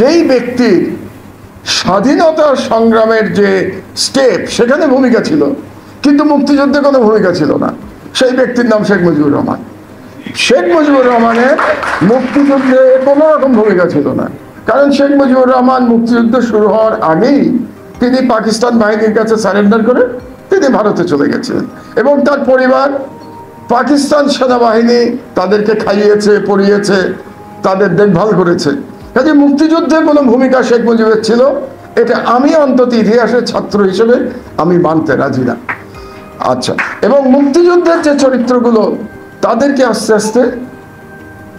যেই ব্যক্তির স্বাধীনতা সংগ্রামের যে স্টেপ সেখানে ভূমিকা ছিল, কিন্তু মুক্তিযুদ্ধে কোনো ভূমিকা ছিল না, সেই ব্যক্তির নাম শেখ মুজিবুর রহমান। শেখ মুজিবুর রহমানের মুক্তিযুদ্ধে কোনো রকম ভূমিকা ছিল না, কারণ শেখ মুজিবুর রহমান মুক্তিযুদ্ধ শুরু হওয়ার আগেই তিনি পাকিস্তান বাহিনীর কাছে সারেন্ডার করে তিনি ভারতে চলে গেছিলেন এবং তার পরিবার পাকিস্তান সেনাবাহিনী তাদেরকে খাইয়েছে, পড়িয়েছে, তাদের দেখভাল করেছে। কাজে মুক্তিযুদ্ধে কোনো ভূমিকা শেখ মুজিবের ছিল এটা আমি অন্তত ইতিহাসের ছাত্র হিসেবে আমি মানতে রাজি না। আচ্ছা, এবং মুক্তিযুদ্ধের যে চরিত্রগুলো তাদেরকে আস্তে আস্তে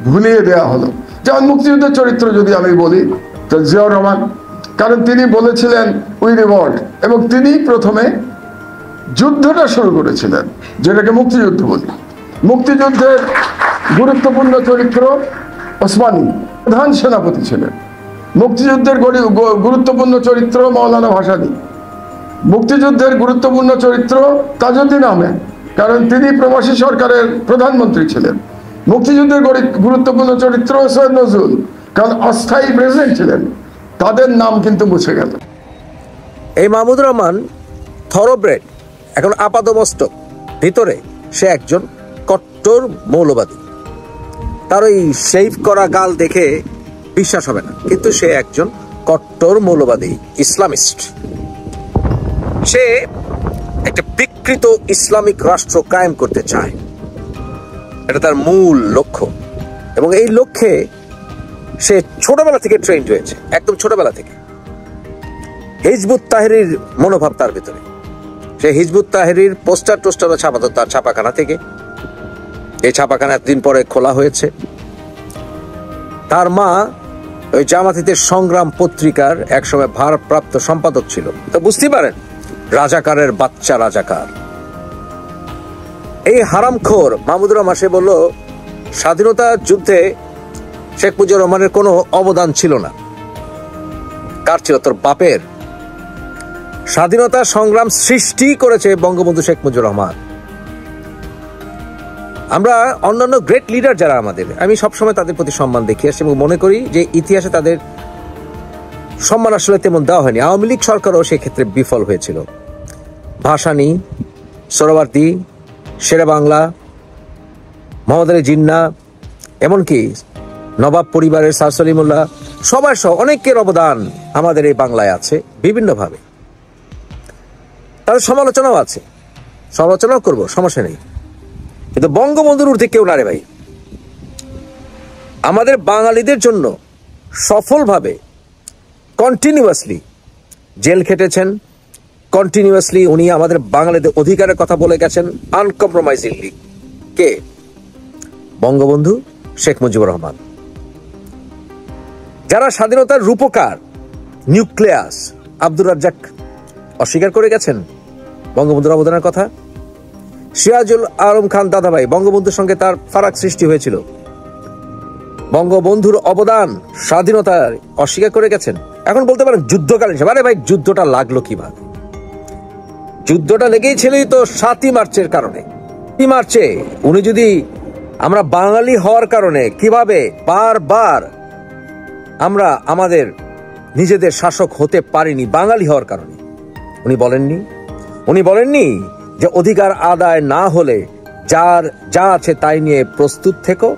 ভুলিয়ে দেওয়া হলো। যেমন মুক্তিযুদ্ধের চরিত্র যদি আমি বলি তো জিয়াউর রহমান, কারণ তিনি বলেছিলেন উই রিভল্ট, এবং তিনি প্রথমে যুদ্ধটা শুরু করেছিলেন, যেটাকে মুক্তিযুদ্ধ বলি। মুক্তিযুদ্ধের গুরুত্বপূর্ণ চরিত্র ওসমানী প্রধান সেনাপতি ছিলেন। মুক্তিযুদ্ধের গুরুত্বপূর্ণ চরিত্র মৌলানা ভাসানী। মুক্তিযুদ্ধের গুরুত্বপূর্ণ চরিত্র তাজউদ্দিন আহমেদ, কারণ তিনি প্রবাসী সরকারের প্রধানমন্ত্রী ছিলেন। মুক্তিযুদ্ধের গুরুত্বপূর্ণ চরিত্র সৈয়দ নজরুল, কারণ অস্থায়ী প্রেসিডেন্ট ছিলেন। তাদের নাম কিন্তু মুছে গেল। এই মাহমুদুর রহমান থরব্রেড, এখন আপাদমস্তক, ভিতরে সে একজন কট্টর মৌলবাদী। তার ওই শেভ করা গাল দেখে বিশ্বাস হবে না, কিন্তু সে একজন কট্টর মৌলবাদী ইসলামিস্ট। সে একটা বিকৃত ইসলামিক রাষ্ট্র কায়েম করতে চায়, এটা তার মূল লক্ষ্য। এবং এই লক্ষ্যে সে ছোটবেলা থেকে ট্রেন্ড হয়েছে, একদম ছোটবেলা থেকে। হিজবুত তাহরির মনোভাব তার ভিতরে। সে হিজবুত তাহরির পোস্টার টোস্টারও ছাপাতো তার ছাপাখানা থেকে। এই ছাপাখানা এতদিন পরে খোলা হয়েছে। তার মা ওই জামাতিদের সংগ্রাম পত্রিকার একসময় ভারপ্রাপ্ত সম্পাদক ছিল। তো বুঝতে পারেন, রাজাকারের বাচ্চা রাজাকার। এই হারামখোর মাহমুদুর রহমান সে বলল স্বাধীনতা যুদ্ধে শেখ মুজিবুর রহমানের কোনো অবদান ছিল না। কার ছিল? তোর বাপের। স্বাধীনতা সংগ্রাম সৃষ্টি করেছে বঙ্গবন্ধু শেখ মুজিবুর রহমান। আমরা অন্যান্য গ্রেট লিডার যারা আমাদের, আমি সবসময় তাদের প্রতি সম্মান দেখিয়ে আসছি এবং মনে করি যে ইতিহাসে তাদের সম্মান আসলে তেমন দেওয়া হয়নি। আওয়ামী লীগ সরকারও সেক্ষেত্রে বিফল হয়েছিল। ভাসানী, সোহরাওয়ার্দী, শেরে বাংলা, মোহাম্মদ আলী জিন্না, এমনকি নবাব পরিবারের স্যার সলিমুল্লাহ, সবার সহ অনেকের অবদান আমাদের এই বাংলায় আছে বিভিন্নভাবে। তাদের সমালোচনাও আছে, সমালোচনাও করবো, সমস্যা নেই। কিন্তু বঙ্গবন্ধুর ঊর্ধ্বে কেউ না রে ভাই। আমাদের বাঙালিদের জন্য সফলভাবে কন্টিনিউয়াসলি জেল খেটেছেন, কন্টিনিউয়াসলি উনি আমাদের বাঙালিদের অধিকারের কথা বলে গেছেন আনকম্প্রোমাইজিংলি। কে? বঙ্গবন্ধু শেখ মুজিবুর রহমান। যারা স্বাধীনতার রূপকার, নিউক্লিয়াস, আব্দুর রাজ্জাক অস্বীকার করে গেছেন বঙ্গবন্ধুর অবদানের কথা। সিরাজুল আলম খান দাদাভাই, বঙ্গবন্ধুর সঙ্গে তার ফারাক সৃষ্টি হয়েছিল, বঙ্গবন্ধুর অবদান স্বাধীনতার অস্বীকার করে গেছেন। এখন বলতে পারেন যুদ্ধকালীন, আরে ভাই যুদ্ধটা লাগলো কিভাবে? যুদ্ধটা লেগেই ছিলই তো 7ই মার্চের কারণে। 7ই মার্চে উনি যদি, আমরা বাঙালি হওয়ার কারণে কিভাবে বারবার আমরা আমাদের নিজেদের শাসক হতে পারিনি বাঙালি হওয়ার কারণে। উনি বলেননি যে অধিকার আদায় না হলে যার যা আছে তাই নিয়ে প্রস্তুত থেকো।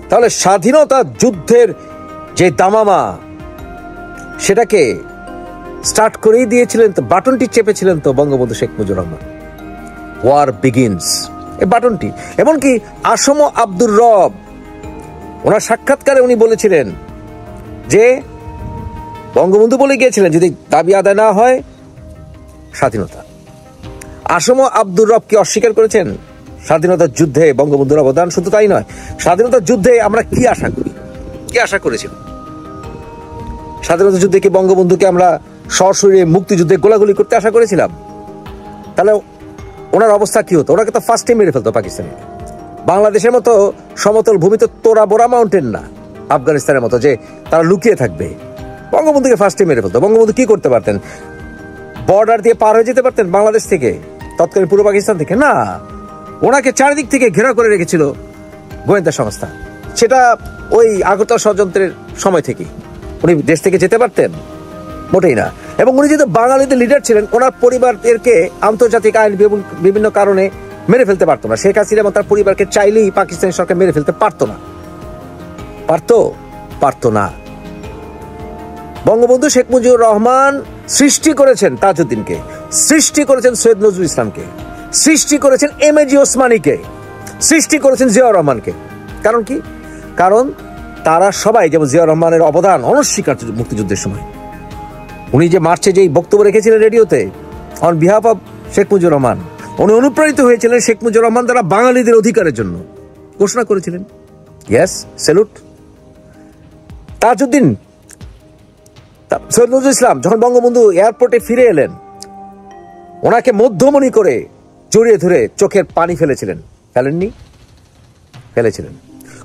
তাহলে স্বাধীনতা যুদ্ধের যে দামামা সেটাকে স্টার্ট করেই দিয়েছিলেন, তো বাটনটি চেপেছিলেন তো বঙ্গবন্ধু শেখ মুজিবুর রহমান। ওয়ার বিগিনস, এই বাটনটি। এমনকি আসম আব্দুর রব ওনার সাক্ষাৎকারে উনি বলেছিলেন যে বঙ্গবন্ধু বলে গিয়েছিলেন যদি দাবি আদায় না হয় স্বাধীনতা। আসম আব্দুর রব কি অস্বীকার করেছেন স্বাধীনতার যুদ্ধে বঙ্গবন্ধুর অবদান? শুধু তাই নয়, স্বাধীনতার যুদ্ধে আমরা কি আশা করি, কি আশা করেছিলাম? স্বাধীনতা যুদ্ধে কি বঙ্গবন্ধুকে আমরা সরাসরি মুক্তিযুদ্ধে গোলাগুলি করতে আশা করেছিলাম? তাহলে ওনার অবস্থা কি হতো? ওনাকে তো ফার্স্টে মেরে ফেলতো পাকিস্তানি। বাংলাদেশের মতো সমতল ভূমি তো তোরা বোরা মাউন্টেন না, আফগানিস্তানের মতো যে তারা লুকিয়ে থাকবে। বঙ্গবন্ধুকে ফার্স্টে মেরে ফেলতো। বঙ্গবন্ধু কি করতে পারতেন? বর্ডার দিয়ে পার হয়ে যেতে পারতেন বাংলাদেশ থেকে, তৎকালীন পূর্ব পাকিস্তান থেকে? না, ওনাকে চারিদিক থেকে ঘেরাও করে রেখেছিল গোয়েন্দা সংস্থা, সেটা ওই আগরতলা ষড়যন্ত্রের সময় থেকে। উনি দেশ থেকে যেতে পারতেন? মোটেই না। এবং উনি যেহেতু বাঙালিদের লিডার ছিলেন, ওনার পরিবারদেরকে আন্তর্জাতিক আইন বিভিন্ন কারণে মেরে ফেলতে পারতো না। শেখ হাসিনা এবং তার পরিবারকে চাইলেই পাকিস্তানি সরকার মেরে ফেলতে পারতো না। পারতো না। বঙ্গবন্ধু শেখ মুজিবুর রহমান সৃষ্টি করেছেন তাজউদ্দিনকে, সৃষ্টি করেছেন সৈয়দ নজরুল ইসলামকে, সৃষ্টি করেছেন এমএজি ওসমানীকে, সৃষ্টি করেছেন জিয়াউর রহমানকে। কারণ কি? কারণ তারা সবাই, যেমন জিয়াউর রহমানের অবদান অনস্বীকার্য মুক্তিযুদ্ধের সময়। উনি যে মার্চে যেই বক্তব্য রেখেছিলেন রেডিওতে on behalf of Sheikh Mujibur Rahman, উনি অনুপ্রাণিত হয়েছিলেন শেখ মুজিবুর রহমান দ্বারা বাঙালিদের অধিকারের জন্য ঘোষণা করেছিলেন। Yes, salute. তাজউদ্দিন, সৈয়দ নজরুল ইসলাম যখন বঙ্গবন্ধু এয়ারপোর্টে ফিরে এলেন, ওনাকে মধ্যমণি করে জড়িয়ে ধরে চোখের পানি ফেলেছিলেন। ফেলেননি? ফেলেছিলেন।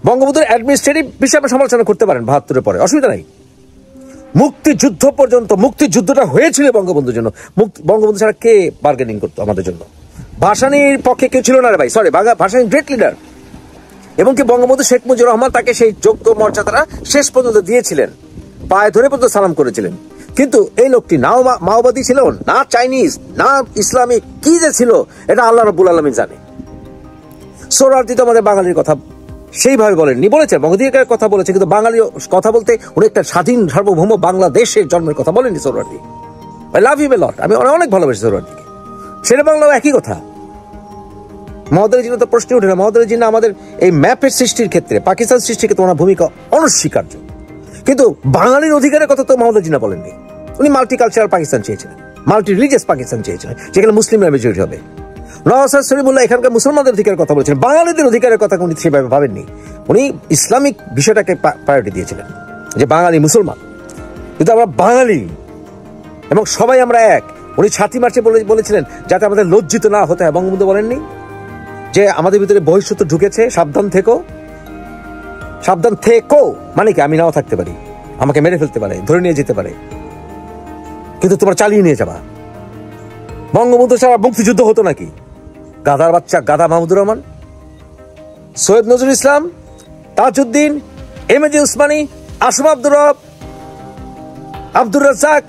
বঙ্গবন্ধুর অ্যাডমিনিস্ট্রেটিভ হিসাবে সমালোচনা করতে পারেন ৭২-এর পরে, অসুবিধা নাই। মুক্তিযুদ্ধ পর্যন্ত, মুক্তিযুদ্ধটা হয়েছিল বঙ্গবন্ধুর জন্য। বঙ্গবন্ধু ছাড়া কে বার্গেনিং করতো আমাদের জন্য? ভাসানীর পক্ষে কেউ ছিল না রে ভাই, সরি, ভাসানী গ্রেট লিডার। এবং কি বঙ্গবন্ধু শেখ মুজিবুর রহমান তাকে সেই যোগ্য মর্যাদাটা শেষ পর্যন্ত দিয়েছিলেন, পায়ে ধরে পর্যন্ত সালাম করেছিলেন। কিন্তু এই লোকটি না মাওবাদী ছিল, না চাইনিজ, না ইসলামিক, কি যে ছিল এটা আল্লাহ রাব্বুল আলামিন জানে। সোহরাওয়ার্দী তো আমাদের বাঙালির কথা সেইভাবে বলেননি, বলেছেন বঙ্গোধিকারের কথা বলেছে, কিন্তু বাঙালি কথা বলতে উনি একটা স্বাধীন সার্বভৌম বাংলাদেশের জন্মের কথা বলেননি সোহরাওয়ার্দী। আই লাভ হিম এ লট, আমি অনেক ভালোবাসি সোহরাওয়ার্দীকে। শেরে বাংলাও একই কথা। মহোদয় জিন্নাহ তো প্রশ্ন উঠে না। মহোদয় জিন্নাহ আমাদের এই ম্যাপের সৃষ্টির ক্ষেত্রে, পাকিস্তান সৃষ্টির ক্ষেত্রে ওনার ভূমিকা অনস্বীকার্য, কিন্তু বাঙালির অধিকারের কথা তো মহোদয় জিন্নাহ বলেননি। উনি মাল্টি কালচারাল পাকিস্তান চেয়েছিলেন, মাল্টি রিলিজিয়াস পাকিস্তান চেয়েছিলেন, যেখানে মুসলিমরা মেজরিটি হবে। নওয়াজ সলিমুল্লাহ এখানকার মুসলমানদের অধিকারের কথা বলেছেন, বাঙালিদের অধিকারের কথা উনি সেভাবে ভাবেননি। উনি ইসলামিক বিষয়টাকে প্রায়োরিটি দিয়েছিলেন, যে বাঙালি মুসলমান, কিন্তু আমরা বাঙালি এবং সবাই আমরা এক। উনি ৭ই মার্চে বলেছিলেন যাতে আমাদের লজ্জিত না হতে হয়। বঙ্গবন্ধু বলেননি যে আমাদের ভিতরে বহিঃশত্রু ঢুকেছে, সাবধান থেকো? সাবধান থেকো মানে কি? আমি নাও থাকতে পারি, আমাকে মেরে ফেলতে পারে, ধরে নিয়ে যেতে পারে, কিন্তু তোমরা চালিয়ে নিয়ে যাবা। বঙ্গবন্ধু ছাড়া মুক্তিযুদ্ধ হতো নাকি? গাধার বাচ্চা গাধা মাহমুদুর রহমান, সৈয়দ নজরুল ইসলাম, তাজউদ্দিন, এমএজি ওসমানী, আসম আব্দুর রব, আব্দুর রাজ্জাক,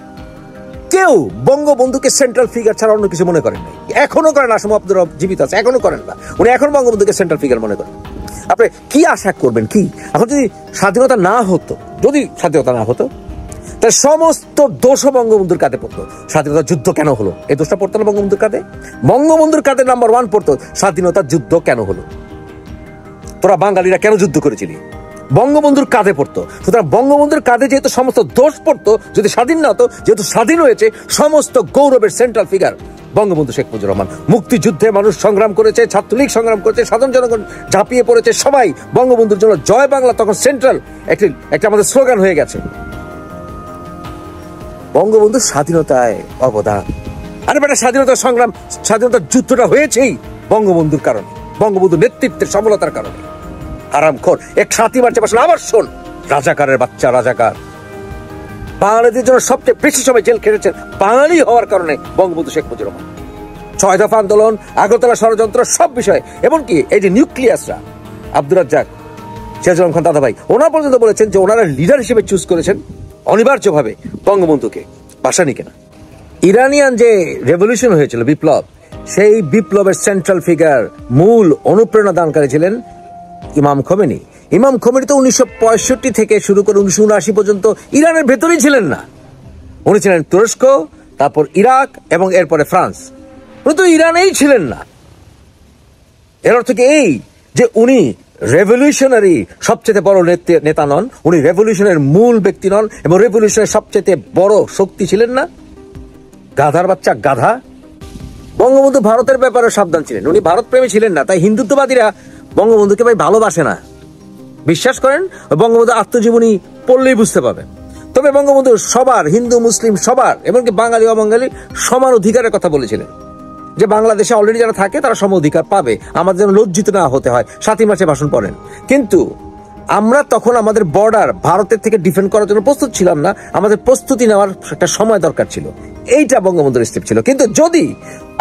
কেউ বঙ্গবন্ধুকে সেন্ট্রাল ফিগার ছাড়া অন্য কিছু মনে করেন নাই। এখনো করেন। আসম আব্দুর রব জীবিত আছে, এখনো করেন না। উনি এখন বঙ্গবন্ধুকে সেন্ট্রাল ফিগার মনে করেন। আপনি কি আশা করবেন? কি এখন যদি স্বাধীনতা না হতো, তাহলে সমস্ত দোষও বঙ্গবন্ধুর কাঁধে পড়তো। স্বাধীনতার যুদ্ধ কেন হলো, এই দোষটা পড়তো না বঙ্গবন্ধুর কাঁধে? বঙ্গবন্ধুর কাঁধে নাম্বার 1 পড়তো, স্বাধীনতার যুদ্ধ কেন হলো, তোরা বাঙালিরা কেন যুদ্ধ করেছিলি, বঙ্গবন্ধুর কাঁধে পড়তো। সুতরাং বঙ্গবন্ধুর কাঁধে যেহেতু সমস্ত দোষ পড়তো, যদি স্বাধীন না হতো, যেহেতু স্বাধীন হয়েছে, সমস্ত গৌরবের সেন্ট্রাল ফিগার বঙ্গবন্ধু শেখ মুজিবুর রহমান। মুক্তিযুদ্ধে মানুষ সংগ্রাম করেছে, ছাত্রলীগ সংগ্রাম করেছে, সাধারণ জনগণ ঝাঁপিয়ে পড়েছে, সবাই বঙ্গবন্ধুর জন্য। জয় বাংলা তখন সেন্ট্রাল একটা আমাদের স্লোগান হয়ে গেছে। বঙ্গবন্ধুর স্বাধীনতায় অবদান, আরে বেটা স্বাধীনতার সংগ্রাম, স্বাধীনতার যুদ্ধটা হয়েছেই বঙ্গবন্ধুর কারণে, বঙ্গবন্ধুর নেতৃত্বের সফলতার কারণে। হারামখোর, ৭ই মার্চে বসে আবার শোন, রাজাকারের বাচ্চা রাজাকার। বাঙালিদের জন্য সবচেয়ে বেশি সময় জেল খেটেছেন বাঙালি হওয়ার কারণে বঙ্গবন্ধু শেখ মুজিবুর রহমান। ৬ দফা আন্দোলন, আগরতলা ষড়যন্ত্র, সব বিষয়ে, এমনকি এই যে নিউক্লিয়াসরা, আব্দুর রাজ্জাক, সিরাজুল খান দাদা ভাই, ওনারা পর্যন্ত বলেছেন যে ওনারা লিডার হিসেবে চুজ করেছেন অনিবার্যভাবে বঙ্গবন্ধুকে, ভাসানীকে না। ইরানিয়ান যে রেভলিউশন হয়েছিল, বিপ্লব, সেই বিপ্লবের সেন্ট্রাল ফিগার, মূল অনুপ্রেরণা দানকারী ছিলেন ইমাম খোমেনি। ইমাম খোমেনি তো ১৯৬৫ থেকে শুরু করে ১৯৭৯ পর্যন্ত ইরানের ভেতরেই ছিলেন না। উনি ছিলেন তুরস্ক, তারপর ইরাক এবং এরপরে ফ্রান্স। উনি তো ইরানেই ছিলেন না। এর অর্থ কি এই যে উনি রেভলিউশনারি সবচেয়ে বড় নেতা নন, উনি রেভলিউশনের মূল ব্যক্তি নন এবং রেভলিউশনের সবচেয়ে বড় শক্তি ছিলেন না? গাধার বাচ্চা গাধা। বঙ্গবন্ধু ভারতের ব্যাপারে সাবধান ছিলেন, উনি ভারত প্রেমী ছিলেন না। তাই হিন্দুত্ববাদীরা বঙ্গবন্ধুকে ভাই ভালোবাসে না। বিশ্বাস করেন, বঙ্গবন্ধু আত্মজীবনী পড়লেই বুঝতে পাবেন। তবে বঙ্গবন্ধু সবার, হিন্দু মুসলিম সবার, এমনকি বাঙালি অবাঙালি সমান অধিকারের কথা বলেছিলেন, যে বাংলাদেশে অলরেডি যারা থাকে তারা সম অধিকার পাবে, আমাদের যেন লজ্জিত না হতে হয়। ৭ই মার্চে ভাষণ পড়েন। কিন্তু আমরা তখন আমাদের বর্ডার ভারতের থেকে ডিফেন্ড করার জন্য প্রস্তুত ছিলাম না, আমাদের প্রস্তুতি নেওয়ার একটা সময় দরকার ছিল। এইটা বঙ্গবন্ধুর স্টেপ ছিল। কিন্তু যদি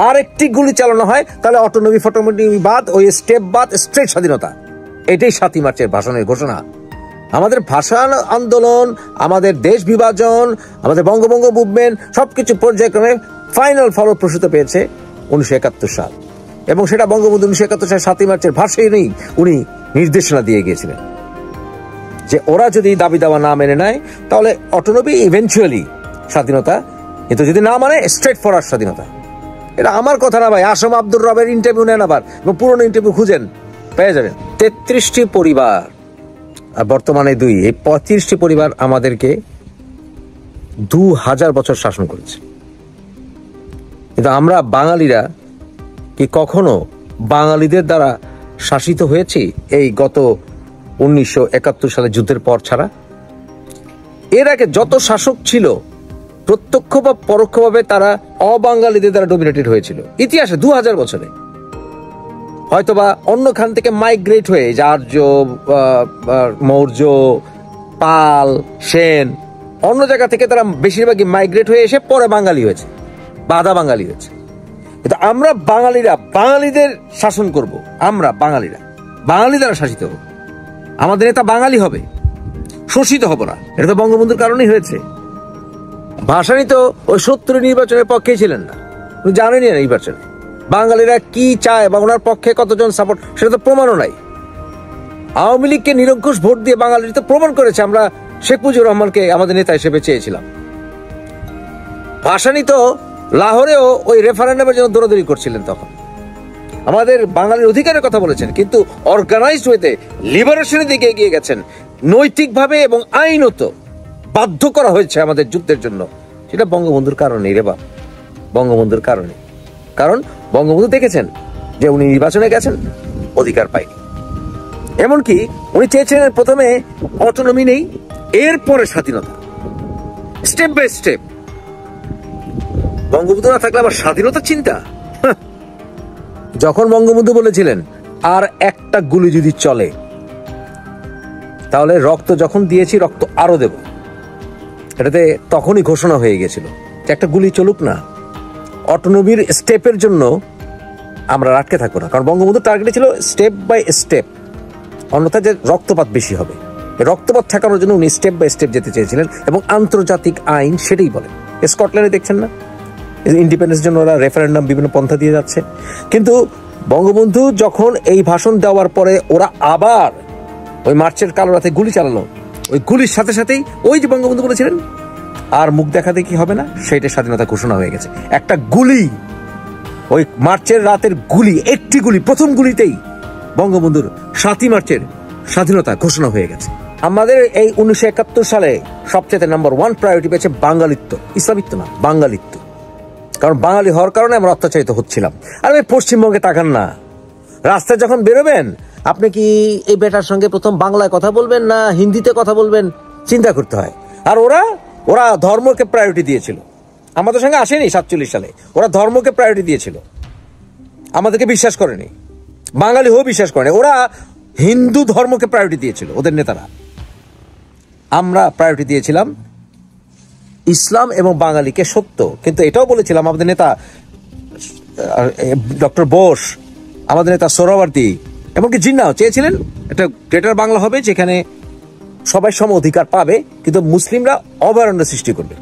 আরেকটি গুলি চালানো হয় তাহলে অটোনমি ফটোনমি বাদ, ওই স্টেপ বাদ, স্ট্রেট স্বাধীনতা। এটাই 7ই মার্চের ভাষণের ঘোষণা। আমাদের ভাষা আন্দোলন, আমাদের দেশ বিভাজন, আমাদের বঙ্গভঙ্গ মুভমেন্ট সবকিছু পর্যায়ক্রমে ফাইনাল ফলপ্রসূত পেয়েছে 1971 সাল, এবং সেটা বঙ্গবন্ধু 1971 সাল 7ই মার্চের ভাষণেই উনি নির্দেশনা দিয়ে গিয়েছিলেন যে ওরা যদি দাবি দাওয়া না মেনে নেয় তাহলে অটোনমি ইভেন্চুয়ালি স্বাধীনতা, কিন্তু যদি না মানে স্ট্রেট ফরওয়ার্ড স্বাধীনতা। এটা আমার কথা না ভাই, আসম আব্দুর রবের ইন্টারভিউ নেন আবার, এবং পুরনো ইন্টারভিউ খুঁজেন, পেয়ে যাবেন। 33টি পরিবার আর বর্তমানে 2, এই 35টি পরিবার আমাদেরকে 2000 বছর শাসন করেছে। কিন্তু আমরা বাঙালিরা কি কখনো বাঙালিদের দ্বারা শাসিত হয়েছি এই গত 1971 সালে যুদ্ধের পর ছাড়া? এর আগে যত শাসক ছিল প্রত্যক্ষ বা পরোক্ষভাবে তারা অবাঙালিদের দ্বারা ডমিনেটেড হয়েছিল ইতিহাসে 2000 বছরে। হয়তোবা অন্য খান থেকে মাইগ্রেট হয়ে আর্য, মৌর্য, পাল, সেন, অন্য জায়গা থেকে তারা বেশিরভাগই মাইগ্রেট হয়ে এসে পরে বাঙালি হয়েছে, বাঁধা বাঙালি হয়েছে। কিন্তু আমরা বাঙালিরা বাঙালিদের শাসন করব, আমরা বাঙালিরা বাঙালি দ্বারা শাসিত হব, আমাদের নেতা বাঙালি হবে, শোষিত হব না। এটা তো বঙ্গবন্ধুর কারণেই হয়েছে। ভাসানী তো ওই 70 নির্বাচনের পক্ষেই ছিলেন না, উনি জানেনই না নির্বাচনে বাঙালিরা কি চায় বা ওনার পক্ষে কতজন সাপোর্ট, সেটা তো প্রমাণও নাই। আওয়ামী লীগকে নিরঙ্কুশ ভোট দিয়ে বাঙালিরা তো প্রমাণ করেছে আমরা শেখ মুজিবুর রহমানকে আমাদের নেতা হিসেবে চেয়েছিলাম। ভাসানী তো লাহোরেও ওই রেফারেন্ডামের জন্য দৌড়াদৌড়ি করছিলেন, তখন আমাদের বাঙালির অধিকারের কথা বলেছেন, কিন্তু অর্গানাইজড ওয়েতে লিবারেশনের দিকে এগিয়ে গেছেন। নৈতিকভাবে এবং আইনত বাধ্য করা হয়েছে আমাদের যুদ্ধের জন্য, সেটা বঙ্গবন্ধুর কারণেই রে বাপ, বঙ্গবন্ধুর কারণে। কারণ বঙ্গবন্ধু দেখেছেন যে উনি নির্বাচনে গেছেন, অধিকার পায়নি। এমনকি উনি চেয়েছিলেন প্রথমে অটোনমি নেই, এরপরে স্বাধীনতা, স্টেপ বাই স্টেপ। বঙ্গবন্ধু না থাকলে আবার স্বাধীনতা চিন্তা। যখন বঙ্গবন্ধু বলেছিলেন আর একটা গুলি যদি চলে তাহলে রক্ত যখন দিয়েছি রক্ত আরো দেব, এটাতে তখনই ঘোষণা হয়ে গেছিল যে একটা গুলি চলুক না, অটোনমির স্টেপের জন্য আমরা আটকে থাকবো না। কারণ বঙ্গবন্ধু টার্গেট ছিল স্টেপ বাই স্টেপ, অন্যথায় যে রক্তপাত বেশি হবে, রক্তপাত ঠেকানোর জন্য উনি স্টেপ বাই স্টেপ যেতে চেয়েছিলেন, এবং আন্তর্জাতিক আইন সেটাই বলে। স্কটল্যান্ডে দেখছেন না, ইন্ডিপেন্ডেন্স জন্য ওরা রেফারেন্ডাম বিভিন্ন পন্থা দিয়ে যাচ্ছে। কিন্তু বঙ্গবন্ধু যখন এই ভাষণ দেওয়ার পরে ওরা আবার ওই মার্চের কালো রাতে গুলি চালালো, ওই গুলির সাথে সাথেই ওই যে বঙ্গবন্ধু বলেছিলেন আর মুখ দেখাতে কি হবে না, সেইটা স্বাধীনতা ঘোষণা হয়ে গেছে। একটা গুলি, ওই মার্চের রাতের গুলি, একটি গুলি, প্রথম গুলিতেই বঙ্গবন্ধুর 7ই মার্চের স্বাধীনতা ঘোষণা হয়ে গেছে। আমাদের এই 1971 সালে সবচেয়ে নাম্বার 1 প্রায়োরিটি পেয়েছে বাঙালিত্ব, ইসলামিত্ব না, বাঙালিত্ব। কারণ বাঙালি হওয়ার কারণে আমরা অত্যাচারিত হচ্ছিলাম। আর ওই পশ্চিমবঙ্গে তাকান না, রাস্তায় যখন বেরোবেন আপনি কি এই বেটার সঙ্গে প্রথম বাংলায় কথা বলবেন না হিন্দিতে কথা বলবেন, চিন্তা করতে হয়। আর ওরা ধর্মকে প্রায়োরিটি দিয়েছিল, আমাদের সঙ্গে আসেনি 47 সালে, ওরা ধর্মকে প্রায়োরিটি দিয়েছিল, আমাদেরকে বিশ্বাস করেনি, বাঙালি হয়েও বিশ্বাস করেনি। ওরা হিন্দু ধর্মকে প্রায়োরিটি দিয়েছিল ওদের নেতারা, আমরা প্রায়োরিটি দিয়েছিলাম ইসলাম এবং বাঙালিকে। সত্য, কিন্তু এটাও বলেছিলাম আমাদের নেতা ডক্টর বোস, আমাদের নেতা সোহরাওয়ার্দী, এমনকি জিন্নাও চেয়েছিলেন একটা গ্রেটার বাংলা হবে যেখানে সবাই সম অধিকার পাবে, কিন্তু মুসলিমরা অভয়ারণ্য সৃষ্টি করবে।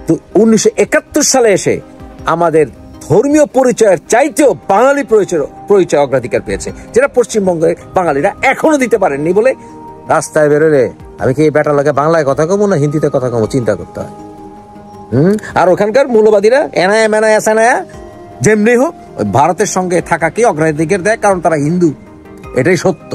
তো 1971 সালে এসে আমাদের ধর্মীয় পরিচয়ের চাইতেও বাঙালি পরিচয় অগ্রাধিকার পেয়েছে, যেটা পশ্চিমবঙ্গের বাঙালিরা এখনো দিতে পারেননি বলে রাস্তায় বেরোলে আমি কি এই বেটার লাগে বাংলায় কথা কমো না হিন্দিতে কথা কমো চিন্তা করতে হয়। আর ওখানকার মৌলবাদীরা এনায়া মেনায়া সেনায়া যেমনি হোক ভারতের সঙ্গে থাকাকে অগ্রাধিকার দেয়, কারণ তারা হিন্দু, এটাই সত্য।